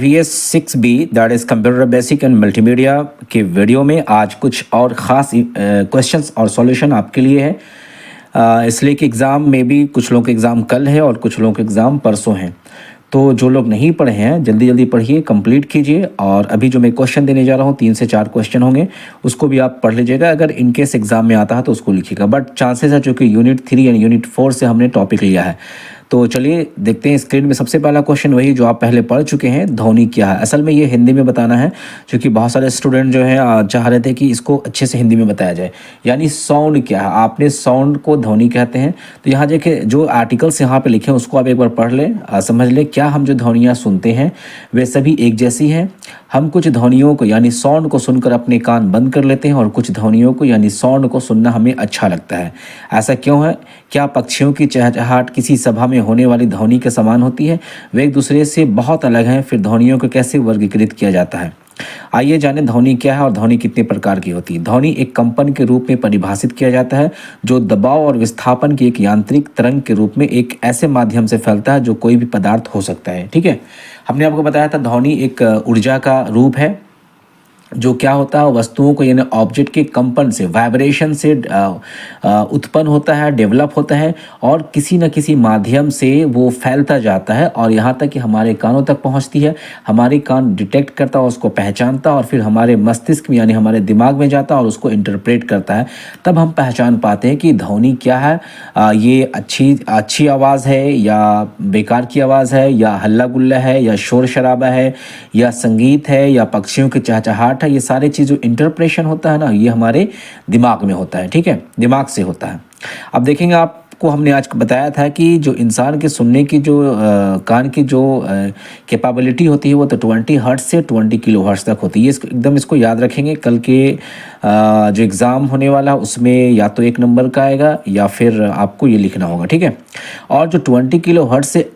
IVS 6B that is computer basic and multimedia के video में आज कुछ और ख़ास क्वेश्चंस और सॉल्यूशन आपके लिए है। इसलिए कि एग्ज़ाम में भी कुछ लोगों के एग्ज़ाम कल है और कुछ लोगों के एग्ज़ाम परसों हैं। तो जो लोग नहीं पढ़े हैं जल्दी जल्दी पढ़िए, कंप्लीट कीजिए। और अभी जो मैं क्वेश्चन देने जा रहा हूँ 3 से 4 क्वेश्चन होंगे, उसको भी आप पढ़ लीजिएगा। अगर इनकेस एग्ज़ाम में आता है तो उसको लिखिएगा, बट चांसेस है चूँकि यूनिट 3 एंड यूनिट 4 से हमने टॉपिक लिया है। तो चलिए देखते हैं। स्क्रीन में सबसे पहला क्वेश्चन वही जो आप पहले पढ़ चुके हैं, ध्वनि क्या है। असल में ये हिंदी में बताना है क्योंकि बहुत सारे स्टूडेंट जो हैं चाह रहे थे कि इसको अच्छे से हिंदी में बताया जाए। यानी साउंड क्या है, आपने साउंड को ध्वनि कहते हैं। तो यहाँ देखिए जो आर्टिकल्स यहाँ पे लिखे हैं उसको आप एक बार पढ़ लें, समझ लें क्या हम जो ध्वनियाँ सुनते हैं वे सभी एक जैसी हैं। हम कुछ ध्वनियों को यानी साउंड को सुनकर अपने कान बंद कर लेते हैं और कुछ ध्वनियों को यानी साउंड को सुनना हमें अच्छा लगता है। ऐसा क्यों है? क्या पक्षियों की चहचहाट किसी सभा में होने वाली ध्वनि के समान होती है? वे एक दूसरे से बहुत अलग हैं। फिर ध्वनियों को कैसे वर्गीकृत किया जाता है? आइए जाने ध्वनि क्या है और ध्वनि कितने प्रकार की होती है। ध्वनि एक कंपन के रूप में परिभाषित किया जाता है जो दबाव और विस्थापन की एक यांत्रिक तरंग के रूप में एक ऐसे माध्यम से फैलता है जो कोई भी पदार्थ हो सकता है। ठीक है, हमने आपको बताया था ध्वनि एक ऊर्जा का रूप है जो क्या होता है, वस्तुओं को यानी ऑब्जेक्ट के कंपन से, वाइब्रेशन से उत्पन्न होता है, डेवलप होता है और किसी न किसी माध्यम से वो फैलता जाता है और यहाँ तक कि हमारे कानों तक पहुँचती है। हमारे कान डिटेक्ट करता है, उसको पहचानता और फिर हमारे मस्तिष्क में यानी हमारे दिमाग में जाता और उसको इंटरप्रेट करता है। तब हम पहचान पाते हैं कि ध्वनि क्या है। ये अच्छी आवाज़ है या बेकार की आवाज़ है, या हल्ला गुल्ला है, या शोर शराबा है, या संगीत है, या पक्षियों की चहचहाट। ये सारे चीज़ जो इंटरप्रेशन होता है ना, ये हमारे दिमाग में होता है। ठीक है, दिमाग से होता है। अब देखेंगे आपको हमने आज बताया था कि जो इंसान के सुनने की जो कान की जो कैपेबिलिटी होती है वो तो 20 हर्ट्ज से 20 किलो हर्ट्ज तक होती है। एकदम इसको याद रखेंगे। कल के जो एग्ज़ाम होने वाला उसमें या तो 1 नंबर का आएगा या फिर आपको ये लिखना होगा। ठीक है, और जो 20 किलो हर्ट्ज से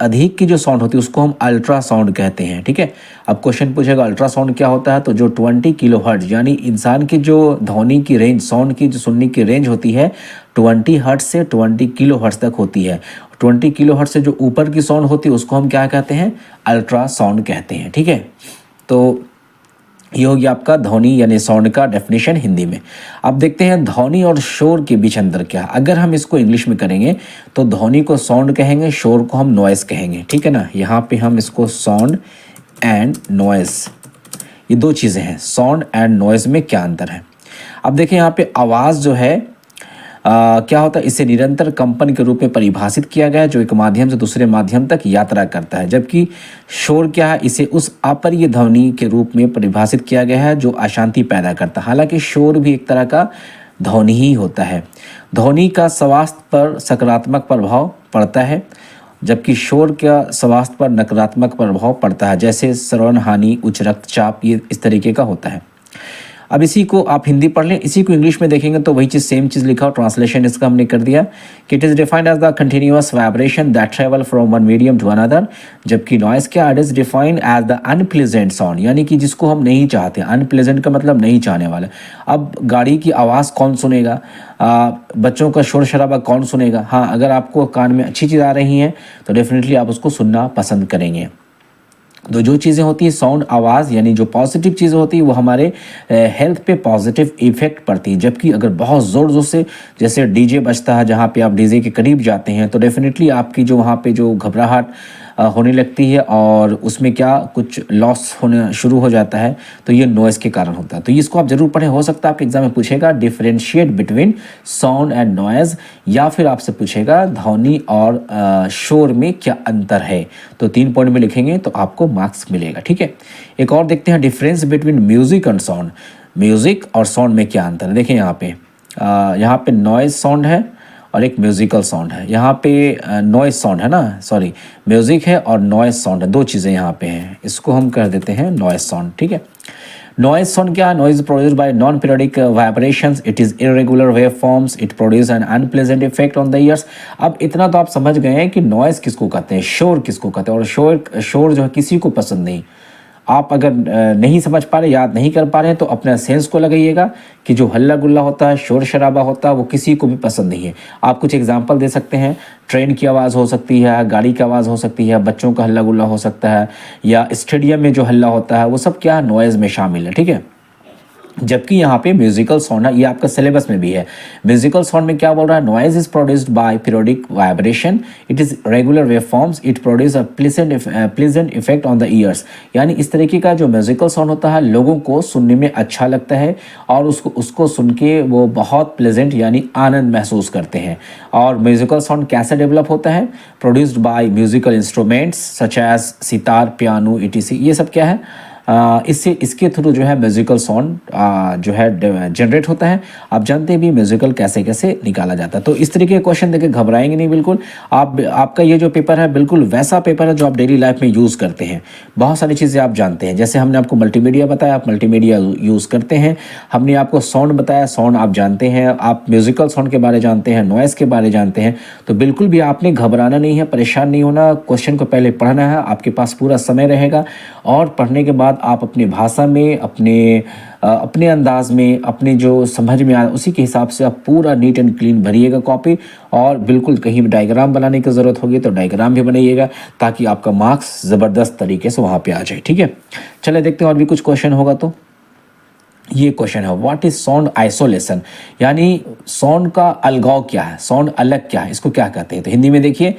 अधिक की जो साउंड होती है उसको हम अल्ट्रासाउंड कहते हैं। ठीक है, अब क्वेश्चन पूछेगा अल्ट्रासाउंड क्या होता है, तो जो 20 किलो हर्ट्ज यानी इंसान की जो ध्वनि की रेंज, साउंड की जो सुनने की रेंज होती है 20 हर्ट्ज से 20 किलो हर्ट्ज तक होती है। 20 किलो हर्ट्ज से जो ऊपर की साउंड होती है उसको हम क्या कहते हैं, अल्ट्रासाउंड कहते हैं। ठीक है, तो ये हो गया आपका ध्वनि यानी साउंड का डेफिनेशन हिंदी में। अब देखते हैं ध्वनि और शोर के बीच अंतर क्या है। अगर हम इसको इंग्लिश में करेंगे तो ध्वनि को साउंड कहेंगे, शोर को हम नॉइस कहेंगे। ठीक है ना, यहाँ पे हम इसको साउंड एंड नॉइस, ये 2 चीज़ें हैं। साउंड एंड नॉइस में क्या अंतर है? अब देखें यहाँ पे आवाज़ जो है क्या होता है, इसे निरंतर कंपन के रूप में परिभाषित किया गया है जो एक माध्यम से दूसरे माध्यम तक यात्रा करता है। जबकि शोर क्या है, इसे उस अपरिय ध्वनि के रूप में परिभाषित किया गया है जो अशांति पैदा करता है। हालांकि शोर भी एक तरह का ध्वनि ही होता है। ध्वनि का स्वास्थ्य पर सकारात्मक प्रभाव पड़ता है जबकि शोर का स्वास्थ्य पर नकारात्मक प्रभाव पड़ता है, जैसे श्रवण हानि, उच्च रक्तचाप, ये इस तरीके का होता है। अब इसी को आप हिंदी पढ़ लें, इसी को इंग्लिश में देखेंगे तो वही चीज़ सेम चीज़ लिखा हो, ट्रांसलेशन इसका हमने कर दिया कि it is defined as the continuous vibration that travel from one medium to another. जबकि नॉइस क्या, it is defined as the unpleasant sound, यानी कि जिसको हम नहीं चाहते। अनप्लेजेंट का मतलब नहीं चाहने वाला। अब गाड़ी की आवाज़ कौन सुनेगा, बच्चों का शोर शराबा कौन सुनेगा? हाँ, अगर आपको कान में अच्छी चीज़ आ रही हैं तो डेफिनेटली आप उसको सुनना पसंद करेंगे। तो जो चीज़ें होती है साउंड, आवाज़ यानी जो पॉजिटिव चीज़ें होती है वो हमारे हेल्थ पे पॉजिटिव इफेक्ट पड़ती है। जबकि अगर बहुत ज़ोर ज़ोर से जैसे डीजे बजता है, जहाँ पे आप डीजे के करीब जाते हैं तो डेफिनेटली आपकी जो वहाँ पे जो घबराहट होने लगती है और उसमें क्या कुछ लॉस होने शुरू हो जाता है, तो ये नॉइज़ के कारण होता है। तो इसको आप ज़रूर पढ़ें, हो सकता है आपके एग्जाम में पूछेगा differentiate between sound and noise, या फिर आपसे पूछेगा ध्वनि और शोर में क्या अंतर है। तो 3 पॉइंट में लिखेंगे तो आपको मार्क्स मिलेगा। ठीक है, एक और देखते हैं difference between music and sound. Music और साउंड में क्या अंतर है? देखें यहाँ पे नॉइज़ साउंड है और एक म्यूज़िकल साउंड है। यहाँ पे नॉइज़ साउंड है ना, सॉरी, म्यूज़िक है और नॉइज़ साउंड है, 2 चीज़ें यहाँ पे हैं। इसको हम कर देते हैं नॉइज़ साउंड। ठीक है, नॉइज़ साउंड क्या है? Noise produced by non periodic vibrations, it is irregular wave forms, it produce an unpleasant effect on the years. अब इतना तो आप समझ गए हैं कि नॉइज़ किसको कहते हैं, शोर किसको कहते हैं। और शोर जो है किसी को पसंद नहीं। आप अगर नहीं समझ पा रहे, याद नहीं कर पा रहे हैं, तो अपना सेंस को लगाइएगा कि जो हल्ला गुल्ला होता है, शोर शराबा होता है, वो किसी को भी पसंद नहीं है। आप कुछ एग्जांपल दे सकते हैं। ट्रेन की आवाज़ हो सकती है, गाड़ी की आवाज़ हो सकती है, बच्चों का हल्ला गुल्ला हो सकता है, या स्टेडियम में जो हल्ला होता है, वो सब क्या नॉइज़ में शामिल है, ठीक है। जबकि यहाँ पे म्यूजिकल साउंड है, ये आपका सिलेबस में भी है। म्यूजिकल साउंड में क्या बोल रहा है, noise is produced by periodic vibration, it is regular wave forms, it produce a pleasant effect on the years. यानी इस तरीके का जो म्यूजिकल साउंड होता है, लोगों को सुनने में अच्छा लगता है और उसको सुन के वो बहुत प्लेजेंट यानी आनंद महसूस करते हैं। और म्यूजिकल साउंड कैसे डेवलप होता है, produced by musical instruments such as sitar, piano, ETC. ये सब क्या है, इससे इसके थ्रू जो है म्यूज़िकल साउंड जो है जनरेट होता है। आप जानते हैं भी म्यूज़िकल कैसे कैसे निकाला जाता है। तो इस तरीके के क्वेश्चन देके घबराएंगे नहीं बिल्कुल। आपका ये जो पेपर है बिल्कुल वैसा पेपर है जो आप डेली लाइफ में यूज़ करते हैं। बहुत सारी चीज़ें आप जानते हैं, जैसे हमने आपको मल्टीमीडिया बताया, आप मल्टीमीडिया यूज़ करते हैं। हमने आपको साउंड बताया, साउंड आप जानते हैं। आप म्यूज़िकल साउंड के बारे जानते हैं, नॉइज़ के बारे जानते हैं। तो बिल्कुल भी आपने घबराना नहीं है, परेशान नहीं होना। क्वेश्चन को पहले पढ़ना है, आपके पास पूरा समय रहेगा और पढ़ने के बाद आप अपनी भाषा में, अपने अंदाज में, अपने जो समझ में आ उसी के हिसाब से आप पूरा नीट एंड क्लीन भरिएगा कॉपी। और बिल्कुल कहीं भी डायग्राम बनाने की ज़रूरत होगी तो डायग्राम भी बनाइएगा, ताकि आपका मार्क्स ज़बरदस्त तरीके से वहाँ पे आ जाए, ठीक है। चले देखते हैं और भी कुछ क्वेश्चन होगा। तो ये क्वेश्चन है, व्हाट इज साउंड आइसोलेशन, यानी साउंड का अलगाव क्या है, साउंड अलग क्या है, इसको क्या कहते हैं। तो हिंदी में देखिए,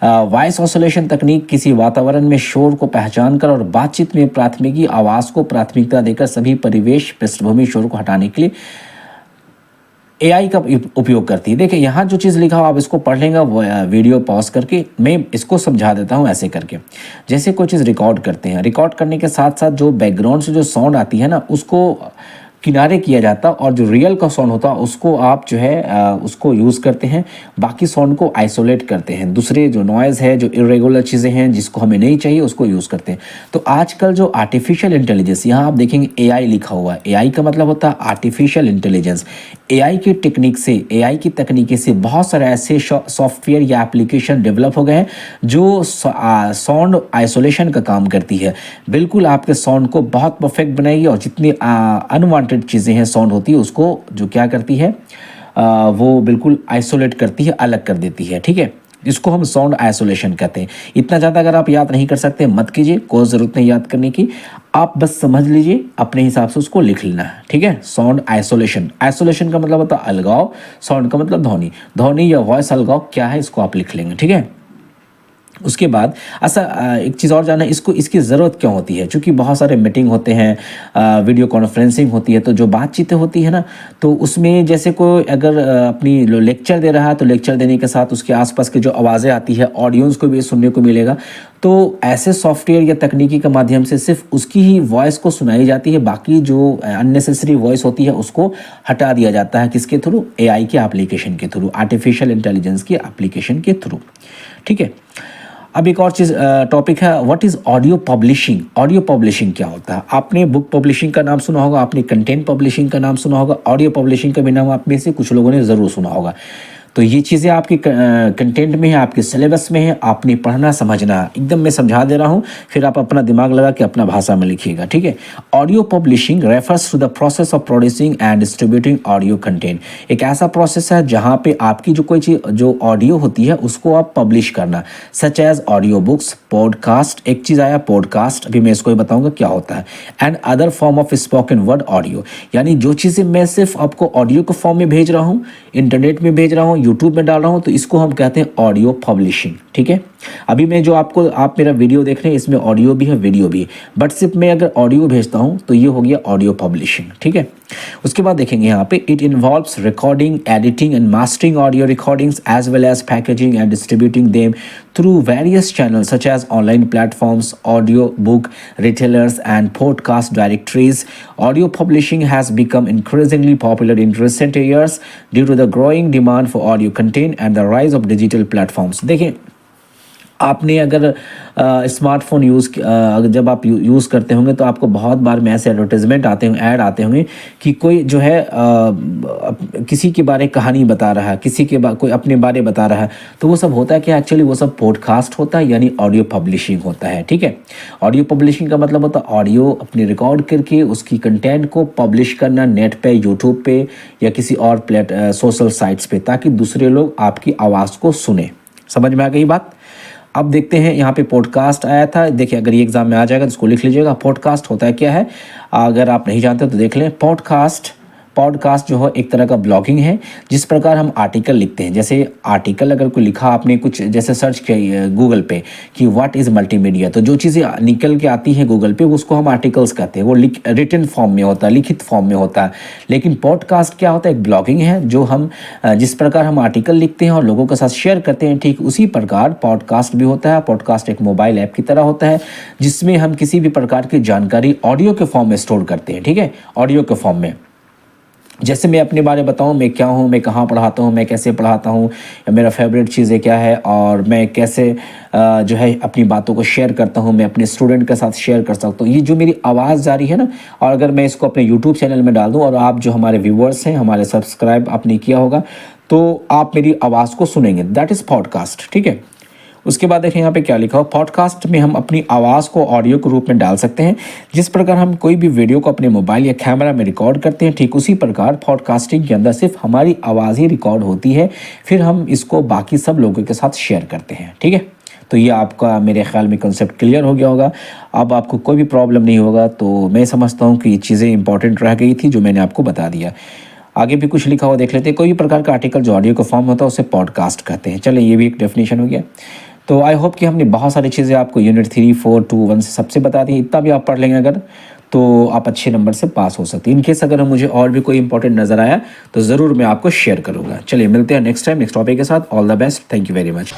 वॉइस ऑसिलेशन तकनीक किसी वातावरण में शोर को पहचान कर और बातचीत में प्राथमिकी आवाज़ को प्राथमिकता देकर सभी परिवेश पृष्ठभूमि शोर को हटाने के लिए एआई का उपयोग करती है। देखिए यहाँ जो चीज़ लिखा हो आप इसको पढ़ लेंगे, वीडियो पॉज करके मैं इसको समझा देता हूँ ऐसे करके। जैसे कोई चीज़ रिकॉर्ड करते हैं, रिकॉर्ड करने के साथ साथ जो बैकग्राउंड से जो साउंड आती है ना, उसको किनारे किया जाता, और जो रियल का साउंड होता है उसको आप जो है उसको यूज़ करते हैं, बाकी साउंड को आइसोलेट करते हैं। दूसरे जो नॉइज़ है, जो इरेगुलर चीज़ें हैं जिसको हमें नहीं चाहिए, उसको यूज़ करते हैं। तो आजकल जो आर्टिफिशियल इंटेलिजेंस, यहाँ आप देखेंगे एआई लिखा हुआ है। एआई का मतलब होता है आर्टिफिशियल इंटेलिजेंस। एआई की टेक्निक से, एआई की तकनीकी से बहुत सारे ऐसे सॉफ्टवेयर या एप्लीकेशन डेवलप हो गए हैं जो साउंड आइसोलेशन का काम करती है। बिल्कुल आपके साउंड को बहुत परफेक्ट बनाएगी, और जितनी अनवांटेड चीज़ें हैं साउंड होती है उसको जो क्या करती है, वो बिल्कुल आइसोलेट करती है, अलग कर देती है, ठीक है। इसको हम साउंड आइसोलेशन कहते हैं। इतना ज़्यादा अगर आप याद नहीं कर सकते मत कीजिए, कोई ज़रूरत नहीं याद करने की, आप बस समझ लीजिए, अपने हिसाब से उसको लिख लेना है, ठीक है। साउंड आइसोलेशन, आइसोलेशन का मतलब होता है अलगाव, साउंड का मतलब ध्वनि, ध्वनि या वॉइस अलगाव क्या है इसको आप लिख लेंगे, ठीक है। उसके बाद ऐसा एक चीज़ और जानना है, इसको इसकी ज़रूरत क्यों होती है। चूँकि बहुत सारे मीटिंग होते हैं, वीडियो कॉन्फ्रेंसिंग होती है, तो जो बातचीतें होती है ना, तो उसमें जैसे कोई अगर अपनी लेक्चर दे रहा है, तो लेक्चर देने के साथ उसके आसपास की जो आवाज़ें आती है, ऑडियंस को भी सुनने को मिलेगा। तो ऐसे सॉफ्टवेयर या तकनीकी के माध्यम से सिर्फ उसकी ही वॉइस को सुनाई जाती है, बाकी जो अननेसेसरी वॉइस होती है उसको हटा दिया जाता है। किसके थ्रू, एआई के एप्लीकेशन के थ्रू, आर्टिफिशियल इंटेलिजेंस के एप्लीकेशन के थ्रू, ठीक है। अब एक और चीज़ टॉपिक है, what is audio publishing. Audio publishing क्या होता है। आपने बुक पब्लिशिंग का नाम सुना होगा, आपने कंटेंट पब्लिशिंग का नाम सुना होगा, ऑडियो पब्लिशिंग का भी नाम आप में से कुछ लोगों ने ज़रूर सुना होगा। तो ये चीज़ें आपकी कंटेंट में है, आपके सिलेबस में है, आपने पढ़ना समझना। एकदम मैं समझा दे रहा हूँ, फिर आप अपना दिमाग लगा के अपना भाषा में लिखिएगा, ठीक है। Audio publishing refers to the process of producing and distributing audio content. एक ऐसा प्रोसेस है जहाँ पे आपकी जो कोई चीज़ जो ऑडियो होती है उसको आप पब्लिश करना, such as audio books, podcast. एक चीज़ आया पॉडकास्ट, अभी मैं इसको ही बताऊँगा क्या होता है, and other form of spoken word audio. यानी जो चीज़ें मैं सिर्फ आपको ऑडियो के फॉर्म में भेज रहा हूँ, इंटरनेट में भेज रहा हूँ, यूट्यूब में डाल रहा हूँ, तो इसको हम कहते हैं ऑडियो पब्लिशिंग, ठीक है। अभी मैं जो आप मेरा वीडियो देख रहे हैं, इसमें ऑडियो भी है, वीडियो भी है, बट सिर्फ मैं अगर ऑडियो भेजता हूँ तो ये हो गया ऑडियो पब्लिशिंग, ठीक है। उसके बाद देखेंगे यहाँ पे, it involves recording, editing and mastering audio recordings as well as packaging and distributing them through various channels such as online platforms, audio book retailers and podcast directories. Audio publishing has become increasingly popular in recent years due to the growing demand for audio content and the rise of digital platforms. देखिए आपने अगर smartphone जब आप use करते होंगे तो आपको बहुत बार में ऐसे एडवर्टाइज़मेंट आते होंगे, ऐड आते होंगे कि कोई जो है किसी के बारे कहानी बता रहा है, कोई अपने बारे बता रहा है। तो वो सब होता है क्या, एक्चुअली वो सब पॉडकास्ट होता है, यानी ऑडियो पब्लिशिंग होता है, ठीक है। ऑडियो पब्लिशिंग का मतलब होता है ऑडियो अपने रिकॉर्ड करके उसकी कंटेंट को पब्लिश करना नेट पे, यूट्यूब पे या किसी और सोशल साइट्स पे, ताकि दूसरे लोग आपकी आवाज़ को सुने। समझ में आ गई बात। अब देखते हैं, यहाँ पे पॉडकास्ट आया था, देखिए अगर ये एग्जाम में आ जाएगा तो इसको लिख लीजिएगा। पॉडकास्ट होता है क्या है, अगर आप नहीं जानते तो देख लें। पॉडकास्ट जो है एक तरह का ब्लॉगिंग है। जिस प्रकार हम आर्टिकल लिखते हैं, जैसे आर्टिकल अगर कोई लिखा आपने, कुछ जैसे सर्च किया गूगल पे कि व्हाट इज़ मल्टीमीडिया, तो जो चीज़ें निकल के आती हैं गूगल पे उसको हम आर्टिकल्स कहते हैं। वो रिटन फॉर्म में होता है, लिखित फॉर्म में होता है। लेकिन पॉडकास्ट क्या होता है, एक ब्लॉगिंग है। जो हम जिस प्रकार हम आर्टिकल लिखते हैं और लोगों के साथ शेयर करते हैं, ठीक उसी प्रकार पॉडकास्ट भी होता है। पॉडकास्ट एक मोबाइल ऐप की तरह होता है जिसमें हम किसी भी प्रकार की जानकारी ऑडियो के फॉर्म में स्टोर करते हैं, ठीक है, ऑडियो के फॉर्म में। जैसे मैं अपने बारे में बताऊँ, मैं क्या हूँ, मैं कहाँ पढ़ाता हूँ, मैं कैसे पढ़ाता हूँ, या मेरा फेवरेट चीज़ें क्या है, और मैं कैसे जो है अपनी बातों को शेयर करता हूँ, मैं अपने स्टूडेंट के साथ शेयर कर सकता हूँ। ये जो मेरी आवाज़ जा रही है ना, और अगर मैं इसको अपने यूट्यूब चैनल में डाल दूँ और आप जो हमारे व्यूवर्स हैं, हमारे सब्सक्राइब आपने किया होगा, तो आप मेरी आवाज़ को सुनेंगे। दैट इज़ पॉडकास्ट, ठीक है। उसके बाद देखें यहाँ पे क्या लिखा हो, पॉडकास्ट में हम अपनी आवाज़ को ऑडियो के रूप में डाल सकते हैं। जिस प्रकार हम कोई भी वीडियो को अपने मोबाइल या कैमरा में रिकॉर्ड करते हैं, ठीक उसी प्रकार पॉडकास्टिंग के अंदर सिर्फ हमारी आवाज़ ही रिकॉर्ड होती है, फिर हम इसको बाकी सब लोगों के साथ शेयर करते हैं, ठीक है। तो ये आपका मेरे ख्याल में कंसेप्ट क्लियर हो गया होगा। अब आपको कोई भी प्रॉब्लम नहीं होगा। तो मैं समझता हूँ कि ये चीज़ें इंपॉर्टेंट रह गई थी जो मैंने आपको बता दिया। आगे भी कुछ लिखा हुआ देख लेते हैं। कोई भी प्रकार का आर्टिकल जो ऑडियो का फॉर्म होता है उसे पॉडकास्ट कहते हैं। चलें, ये भी एक डेफिनेशन हो गया। तो आई होप कि हमने बहुत सारी चीज़ें आपको यूनिट 3, 4, 2, 1 से सबसे बता दी। इतना भी आप पढ़ लेंगे अगर, तो आप अच्छे नंबर से पास हो सकते हैं। इनकेस अगर मुझे और भी कोई इंपॉर्टेंट नज़र आया तो ज़रूर मैं आपको शेयर करूँगा। चलिए, मिलते हैं नेक्स्ट टाइम नेक्स्ट टॉपिक के साथ। All the best, thank you very much.